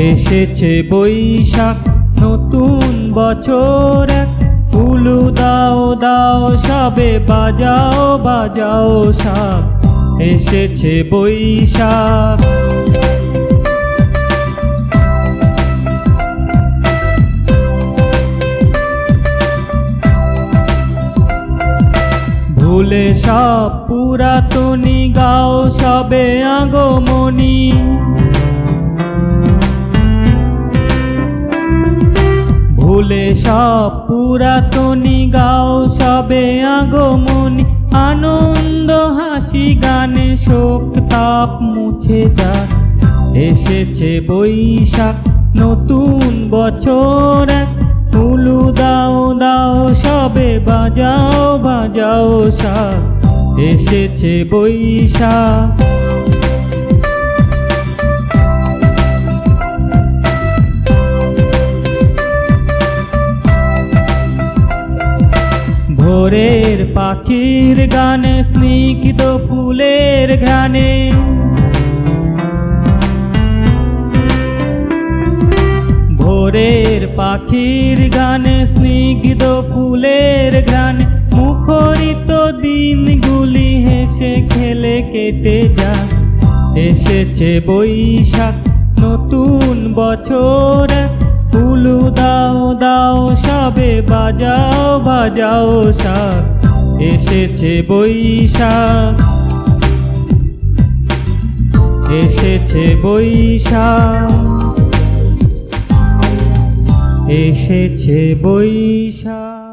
এসেছে বৈশাখ নতুন বছর এক, উলু দাও দাও সবে বাজাও বাজাও শাক। এসেছে বৈশাখ, ভুলে সব পুরাতনী গাও সবে আগমনী। ভুলে সব পুরাতনী গাও সবে আগমনী। আনন্দ হাসি গানে শোক তাপ মুছে যায়। এসেছে বৈশাখ নতুন বছর এক, উলু দাও দাও সবে বাজাও বাজাও শাক। এসেছে বৈশাখ, ভোরের পাখির গানে স্নিগ্ধ ফুলের ঘ্রাণে। ভোরের পাখির গানে স্নিগ্ধ ফুলের ঘ্রাণে। মুখরিত দিনগুলি হেসে খেলে কেটে যায়। এসেছে বৈশাখ নতুন বছর এক, উলু দাও দাও সবে বাজাও বাজাও শাক। এসেছে বৈশাখ, এসেছে বৈশাখ, এসেছে বৈশাখ।